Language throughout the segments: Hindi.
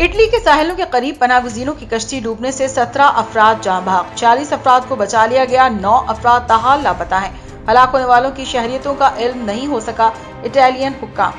इटली के साहिलों के करीब पनाहगजीनों की कश्ती डूबने से 17 अफराद जाँ भाग, 40 अफराद को बचा लिया गया, 9 अफराद ताहाल लापता हैं। हलाक होने वालों की शहरियतों का इल्म नहीं हो सका। इटालियन हुक्काम।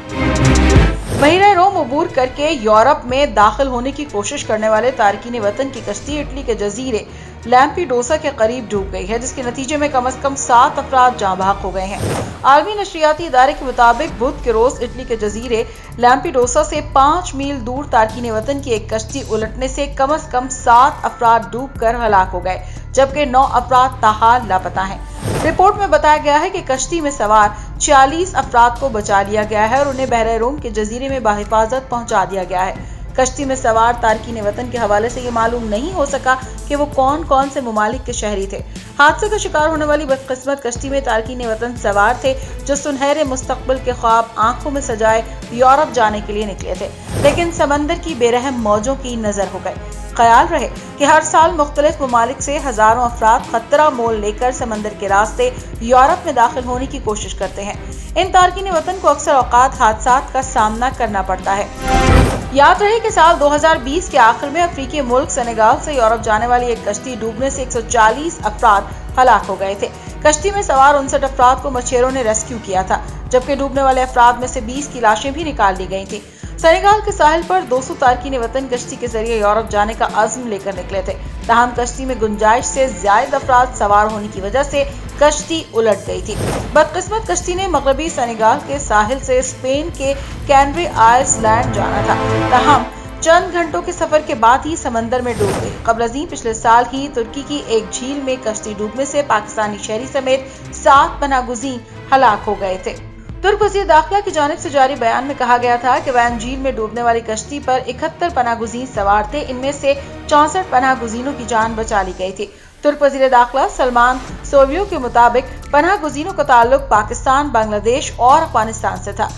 बहरा रोम अबूर करके यूरोप में दाखिल होने की कोशिश करने वाले तारकीन वतन की कश्ती इटली के जजीरे लैम्पीडोसा के करीब डूब गई है, जिसके नतीजे में कम से कम 7 अफराद जाँ भाग हो गए हैं। आलमी नशरियाती इदारे के मुताबिक बुध के रोज इटली के जजीरे लैम्पीडोसा से 5 मील दूर तारकीन वतन की एक कश्ती उलटने से कम 7 अफराद डूबकर हलाक हो गए, जबकि 9 अफराद ताहाल लापता हैं। रिपोर्ट में बताया गया है कि कश्ती में सवार 40 अफराद को बचा लिया गया है और उन्हें बहरा रोम के जजीरे में बाहिफाजत पहुंचा दिया गया है। कश्ती में सवार तारकीन वतन के हवाले से ये मालूम नहीं हो सका कि वो कौन कौन से मुमालिक के शहरी थे। हादसे का शिकार होने वाली बदकिस्मत कश्ती में तारकीन वतन सवार थे, जो सुनहरे मुस्तकबिल के ख्वाब आंखों में सजाए यूरोप जाने के लिए निकले थे, लेकिन समंदर की बेरहम मौजों की नजर हो गए। ख्याल रहे कि हर साल मुख्तलिफ ममालिक से हजारों अफराद खतरा मोल लेकर समंदर के रास्ते यूरोप में दाखिल होने की कोशिश करते हैं। इन तारकीन वतन को अक्सर औकात हादसात का सामना करना पड़ता है। याद रहे कि साल 2020 के आखिर में अफ्रीकी मुल्क सेनेगाल से यूरोप जाने वाली एक कश्ती डूबने से 140 अफराद हलाक हो गए थे। कश्ती में सवार 59 अफराद को मछेरों ने रेस्क्यू किया था, जबकि डूबने वाले अफराद में से 20 की लाशें भी निकाल ली गई थी। सेनेगाल के साहिल पर 200 तारकीन वतन कश्ती के जरिए यूरोप जाने का अज़्म लेकर निकले थे। ताहम कश्ती में गुंजाइश से ज्यादा अफराद सवार होने की वजह से कश्ती उलट गई थी। बदकिस्मत कश्ती ने मगरबी सेनेगाल के साहिल से स्पेन के कैनरी आइल्स लैंड जाना था। ताहम चंद घंटों के सफर के बाद ही समंदर में डूब गई। कबल पिछले साल ही तुर्की की एक झील में कश्ती डूबने से पाकिस्तानी शहरी समेत 7 पनाहगजीन हलाक हो गए थे। तुर्क वज़ीर दाखिला की जानिब से जारी बयान में कहा गया था कि वैन झील में डूबने वाली कश्ती पर 71 पनाहगजीन सवार थे। इनमें से 64 पनाहगजीनों की जान बचा ली गई थी। तुर्क वज़ीर दाखिला सलमान सोवियो के मुताबिक पनाहगजीनों का ताल्लुक पाकिस्तान, बांग्लादेश और अफगानिस्तान से था।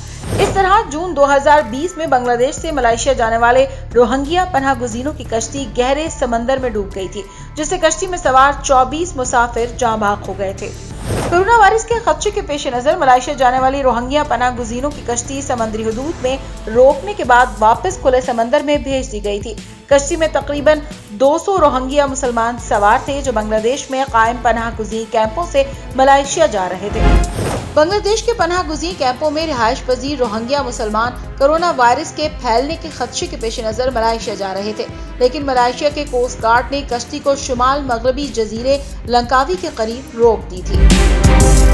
इस तरह जून 2020 में बांग्लादेश से मलेशिया जाने वाले रोहिंग्या पनाहगजीनों की कश्ती गहरे समंदर में डूब गई थी, जिससे कश्ती में सवार 24 मुसाफिर जाँ भाग हो गए थे। कोरोना वायरस के खदशे के पेश नजर मलेशिया जाने वाली रोहिंग्या पनाहगजीनों की कश्ती समंदरी हुदूद में रोकने के बाद वापस खुले समंदर में भेज दी गई थी। कश्ती में तकरीबन 200 रोहिंग्या मुसलमान सवार थे, जो बांग्लादेश में कायम पनाहगजीन कैंपों से मलेशिया जा रहे थे। बांग्लादेश के पनाहगजीन कैंपों में रिहाइश पजीर रोहिंग्या मुसलमान कोरोना वायरस के फैलने के खदशे के पेश नजर मलेशिया जा रहे थे, लेकिन मलेशिया के कोस्ट गार्ड ने कश्ती को शुमाल मगरबी जजीरे लंकावी के करीब रोक दी थी।